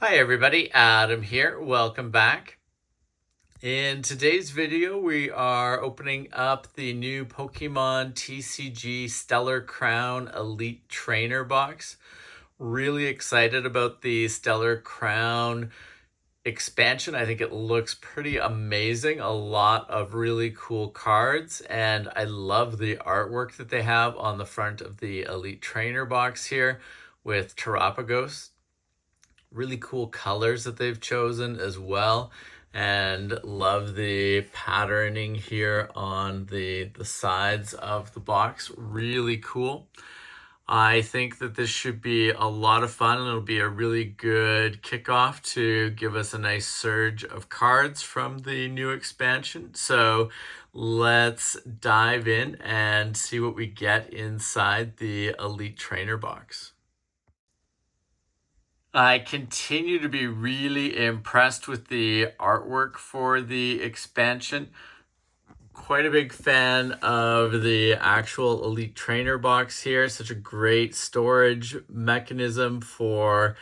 Hi everybody, Adam here. Welcome back. In today's video, we are opening up the new Pokémon TCG Stellar Crown Elite Trainer box. Really excited about the Stellar Crown expansion. I think it looks pretty amazing. A lot of really cool cards, and I love the artwork that they have on the front of the Elite Trainer box here with Terapagos. Really cool colors that they've chosen as well, and love the patterning here on the sides of the box. Really cool. I think that this should be a lot of fun, and it'll be a really good kickoff to give us a nice surge of cards from the new expansion. So let's dive in and see what we get inside the Elite Trainer box. I continue to be really impressed with the artwork for the expansion. Quite a big fan of the actual Elite Trainer box here. Such a great storage mechanism for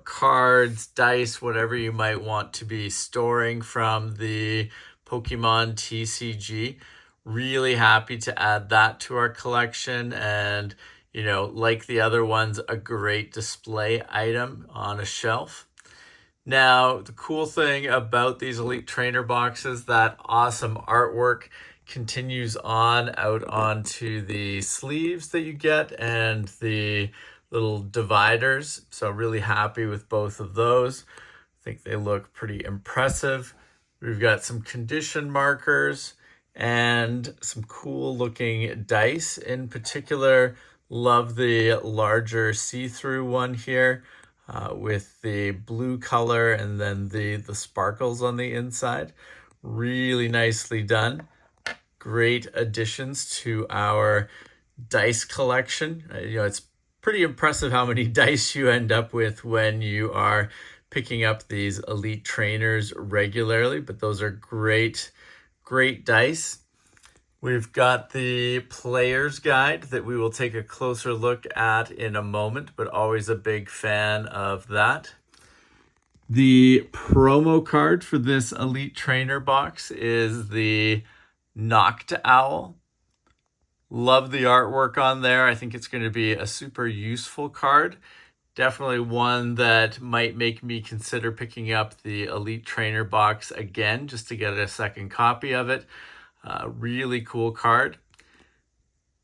cards, dice, whatever you might want to be storing from the Pokemon TCG. Really happy to add that to our collection, and like the other ones, a great display item on a shelf. Now, the cool thing about these Elite Trainer boxes, that awesome artwork continues on out onto the sleeves that you get and the little dividers. So really happy with both of those. I think they look pretty impressive. We've got some condition markers and some cool looking dice. In particular, love the larger see-through one here with the blue color and then the sparkles on the inside. Really nicely done. Great additions to our dice collection. It's pretty impressive how many dice you end up with when you are picking up these Elite Trainers regularly, but those are great dice. We've got the player's guide that we will take a closer look at in a moment, but always a big fan of that. The promo card for this Elite Trainer box is the Knocked Owl. Love the artwork on there. I think it's going to be a super useful card. Definitely one that might make me consider picking up the Elite Trainer box again just to get a second copy of it. Really cool card.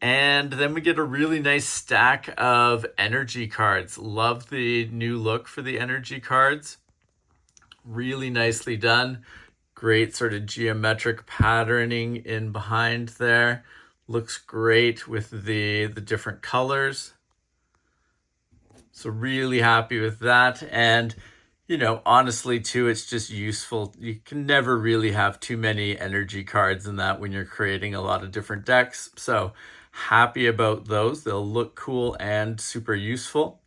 And then we get a really nice stack of energy cards. Love the new look for the energy cards. Really nicely done. Great sort of geometric patterning in behind there. Looks great with the different colors. So really happy with that. And honestly too, it's just useful. You can never really have too many energy cards in that when you're creating a lot of different decks. So happy about those. They'll look cool and super useful.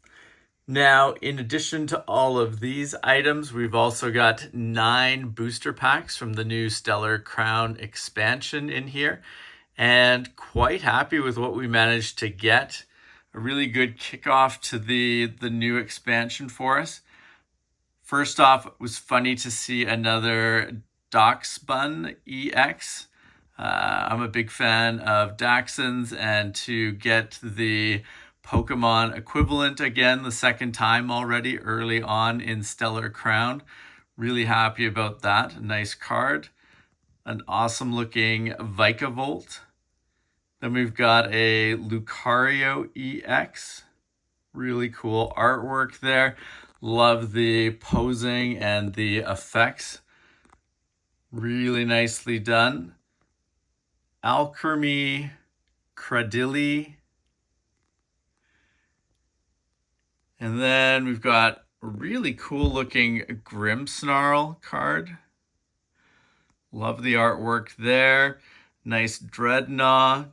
Now, in addition to all of these items, we've also got 9 booster packs from the new Stellar Crown expansion in here, and quite happy with what we managed to get. A really good kickoff to the new expansion for us. First off, it was funny to see another Doxbun EX. I'm a big fan of Dachshunds, and to get the Pokemon equivalent again the second time already early on in Stellar Crown. Really happy about that. A nice card. An awesome looking Vikavolt. Then we've got a Lucario EX. Really cool artwork there. Love the posing and the effects. Really nicely done. Alchemy Cradilly. And then we've got a really cool looking Grimmsnarl card. Love the artwork there. Nice Dreadnought.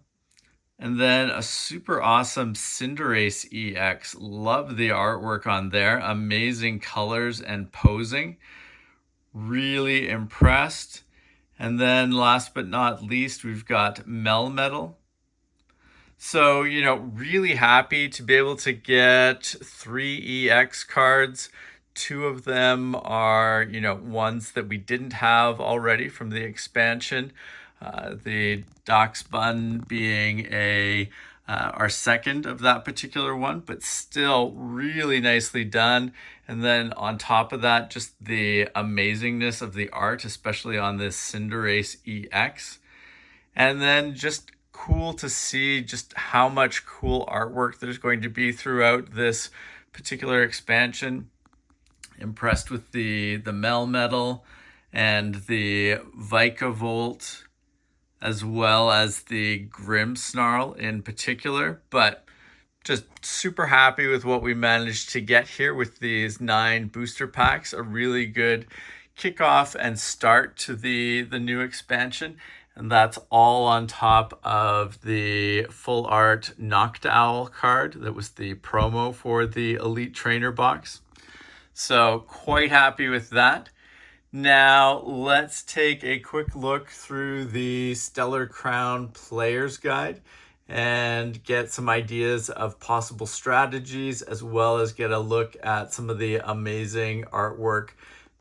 And then a super awesome Cinderace EX. Love the artwork on there. Amazing colors and posing. Really impressed. And then last but not least, we've got Melmetal. So, really happy to be able to get 3 EX cards. Two of them are, ones that we didn't have already from the expansion. The Dox Bun being our second of that particular one, but still really nicely done. And then on top of that, just the amazingness of the art, especially on this Cinderace EX. And then just cool to see just how much cool artwork there's going to be throughout this particular expansion. Impressed with the Melmetal and the Vikavolt, as well as the Grimmsnarl in particular, but just super happy with what we managed to get here with these 9 booster packs. A really good kickoff and start to the new expansion. And that's all on top of the full art Noctowl card that was the promo for the Elite Trainer box. So quite happy with that. Now let's take a quick look through the Stellar Crown Player's Guide and get some ideas of possible strategies, as well as get a look at some of the amazing artwork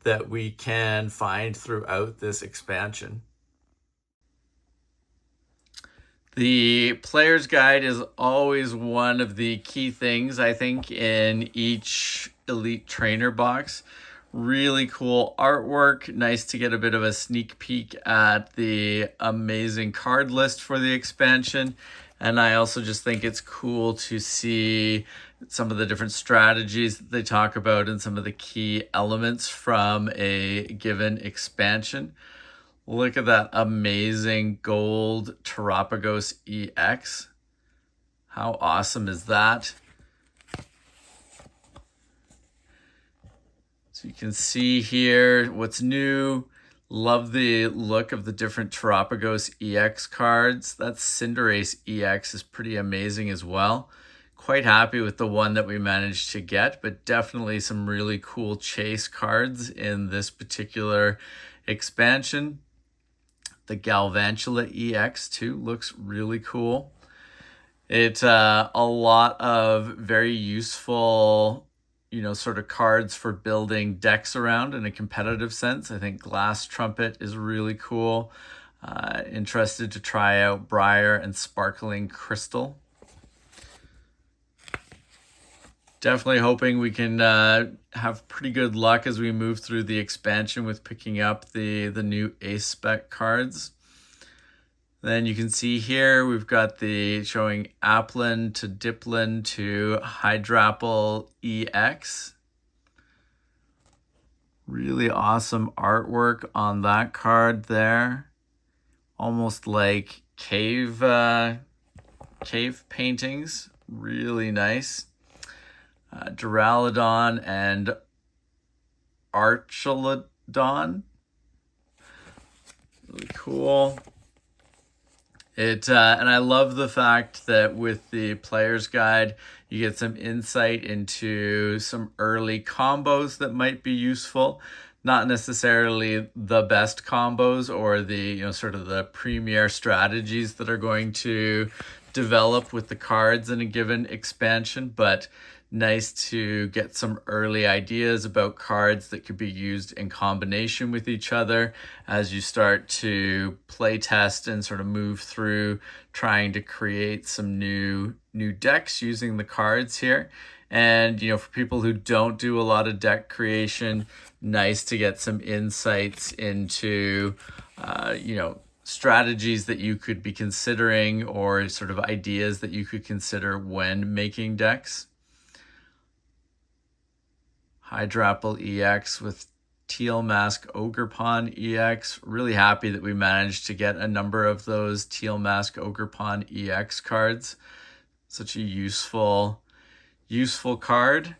that we can find throughout this expansion. The player's guide is always one of the key things, I think, in each Elite Trainer box. Really cool artwork. Nice to get a bit of a sneak peek at the amazing card list for the expansion. And I also just think it's cool to see some of the different strategies that they talk about and some of the key elements from a given expansion. Look at that amazing gold Terapagos EX. How awesome is that? So you can see here what's new. Love the look of the different Terapagos EX cards. That Cinderace EX is pretty amazing as well. Quite happy with the one that we managed to get, but definitely some really cool chase cards in this particular expansion. The Galvantula EX too looks really cool. It's a lot of very useful, sort of cards for building decks around in a competitive sense. I think Glass Trumpet is really cool. Interested to try out Briar and Sparkling Crystal. Definitely hoping we can have pretty good luck as we move through the expansion with picking up the new Ace Spec cards. Then you can see here we've got the showing Applin to Diplin to Hydrapple EX. Really awesome artwork on that card there. Almost like cave paintings. Really nice. Duraludon and Archelodon. Really cool. And I love the fact that with the player's guide, you get some insight into some early combos that might be useful. Not necessarily the best combos or the, sort of the premier strategies that are going to develop with the cards in a given expansion, but nice to get some early ideas about cards that could be used in combination with each other as you start to play test and sort of move through trying to create some new decks using the cards here. And, for people who don't do a lot of deck creation, nice to get some insights into, strategies that you could be considering or sort of ideas that you could consider when making decks. Hydrapple EX with Teal Mask Ogerpon EX. Really happy that we managed to get a number of those Teal Mask Ogerpon EX cards. Such a useful card.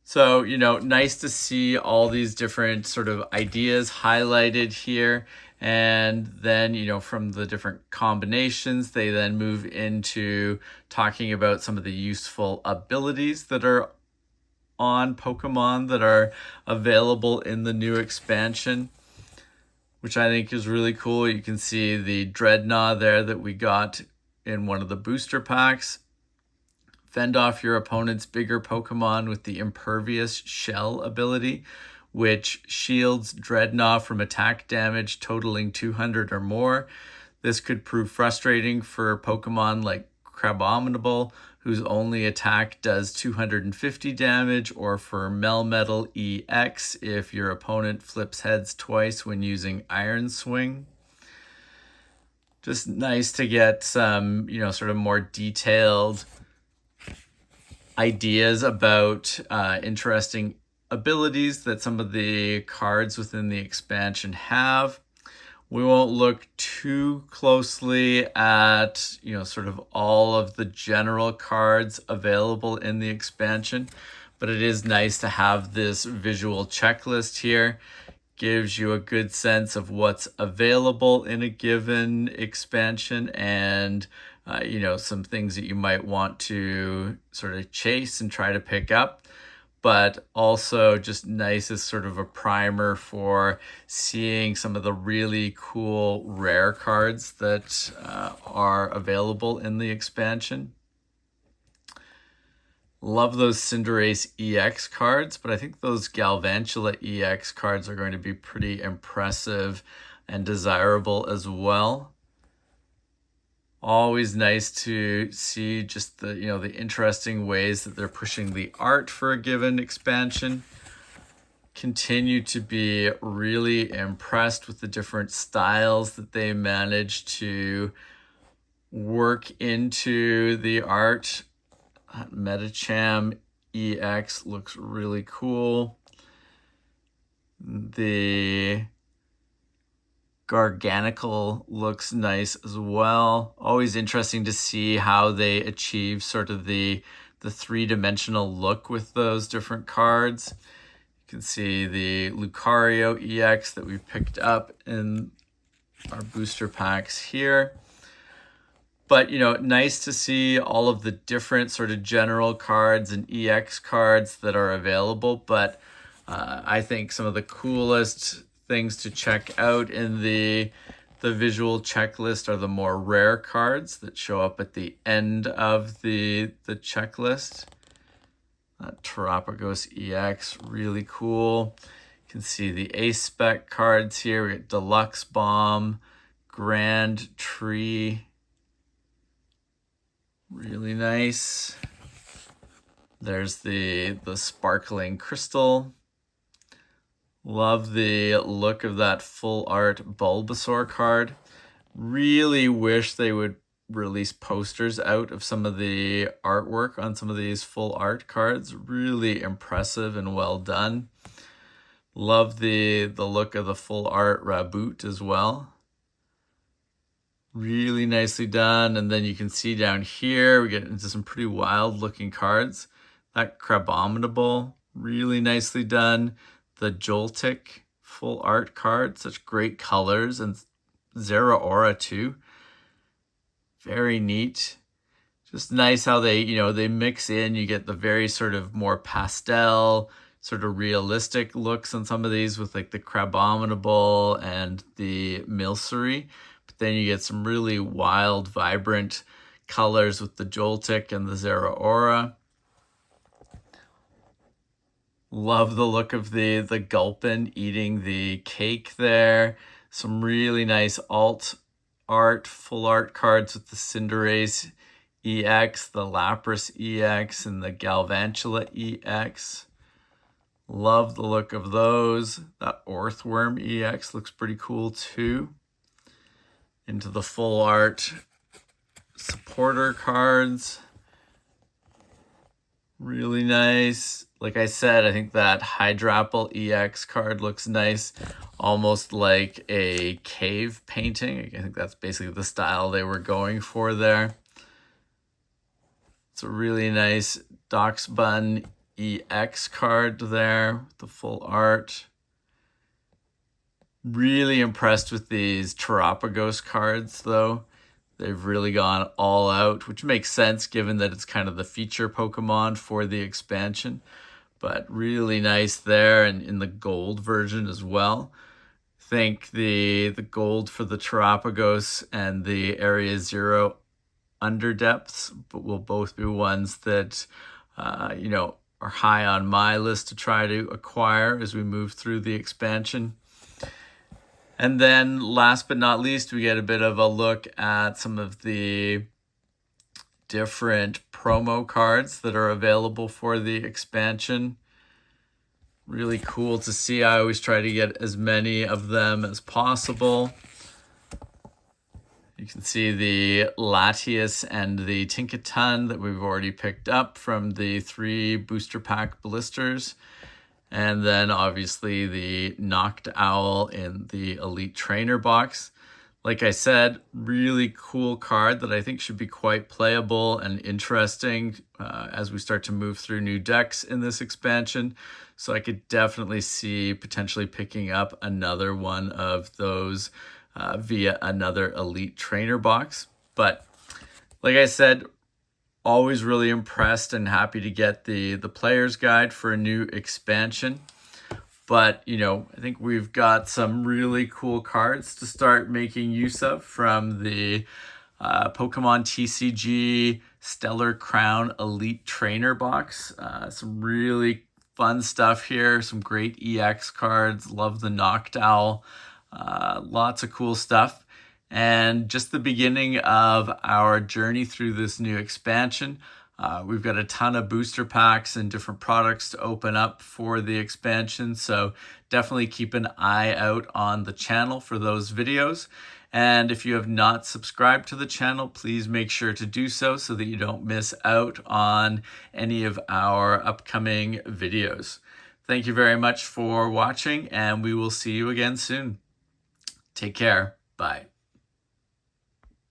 So, nice to see all these different sort of ideas highlighted here. And then, from the different combinations, they then move into talking about some of the useful abilities that are on Pokemon that are available in the new expansion, which I think is really cool. You can see the Dreadnought there that we got in one of the booster packs. Fend off your opponent's bigger Pokemon with the Impervious Shell ability, which shields Dreadnought from attack damage totaling 200 or more. This could prove frustrating for Pokemon like Crabominable, whose only attack does 250 damage, or for Melmetal EX if your opponent flips heads twice when using Iron Swing. Just nice to get some, sort of more detailed ideas about interesting abilities that some of the cards within the expansion have. We won't look too closely at, sort of all of the general cards available in the expansion, but it is nice to have this visual checklist here. Gives you a good sense of what's available in a given expansion and some things that you might want to sort of chase and try to pick up, but also just nice as sort of a primer for seeing some of the really cool rare cards that are available in the expansion. Love those Cinderace EX cards, but I think those Galvantula EX cards are going to be pretty impressive and desirable as well. Always nice to see just the, the interesting ways that they're pushing the art for a given expansion. Continue to be really impressed with the different styles that they manage to work into the art. Metacham EX looks really cool. The Garganical looks nice as well. Always interesting to see how they achieve sort of the three-dimensional look with those different cards. You can see the Lucario EX that we picked up in our booster packs here. But, nice to see all of the different sort of general cards and EX cards that are available. But I think some of the coolest things to check out in the visual checklist are the more rare cards that show up at the end of the checklist. Terapagos EX, really cool. You can see the Ace Spec cards here. We got Deluxe Bomb, Grand Tree. Really nice. There's the Sparkling Crystal. Love the look of that full art Bulbasaur card. Really wish they would release posters out of some of the artwork on some of these full art cards. Really impressive and well done. Love the look of the full art Raboot as well. Really nicely done. And then you can see down here, we get into some pretty wild looking cards. That Crabominable, really nicely done. The Joltik full art card, such great colors, and Zeraora too. Very neat. Just nice how they, they mix in. You get the very sort of more pastel, sort of realistic looks on some of these with like the Crabominable and the Milcery. But then you get some really wild, vibrant colors with the Joltik and the Zeraora. Love the look of the Gulpin eating the cake there. Some really nice alt art, full art cards with the Cinderace EX, the Lapras EX, and the Galvantula EX. Love the look of those. That Orthworm EX looks pretty cool too. Into the full art supporter cards. Really nice. Like I said, I think that Hydrapple EX card looks nice. Almost like a cave painting. I think that's basically the style they were going for there. It's a really nice Doxbun EX card there with the full art. Really impressed with these Terapagos cards though. They've really gone all out, which makes sense given that it's kind of the feature Pokemon for the expansion. But really nice there, and in the gold version as well. I think the gold for the Terapagos and the Area Zero under depths, but will both be ones that, you know, are high on my list to try to acquire as we move through the expansion. And then last but not least, we get a bit of a look at some of the different promo cards that are available for the expansion. Really cool to see. I always try to get as many of them as possible. You can see the Latias and the Tinkaton that we've already picked up from the 3 booster pack blisters. And then obviously the Knocked Owl in the Elite Trainer box. Like I said, really cool card that I think should be quite playable and interesting as we start to move through new decks in this expansion. So I could definitely see potentially picking up another one of those via another Elite Trainer box. But like I said, always really impressed and happy to get the player's guide for a new expansion. But, you know, I think we've got some really cool cards to start making use of from the Pokemon TCG Stellar Crown Elite Trainer box. Some really fun stuff here. Some great EX cards. Love the Knocked Owl. Lots of cool stuff. And just the beginning of our journey through this new expansion. We've got a ton of booster packs and different products to open up for the expansion, so definitely keep an eye out on the channel for those videos. And if you have not subscribed to the channel, please make sure to do so that you don't miss out on any of our upcoming videos. Thank you very much for watching, and we will see you again soon. Take care. Bye.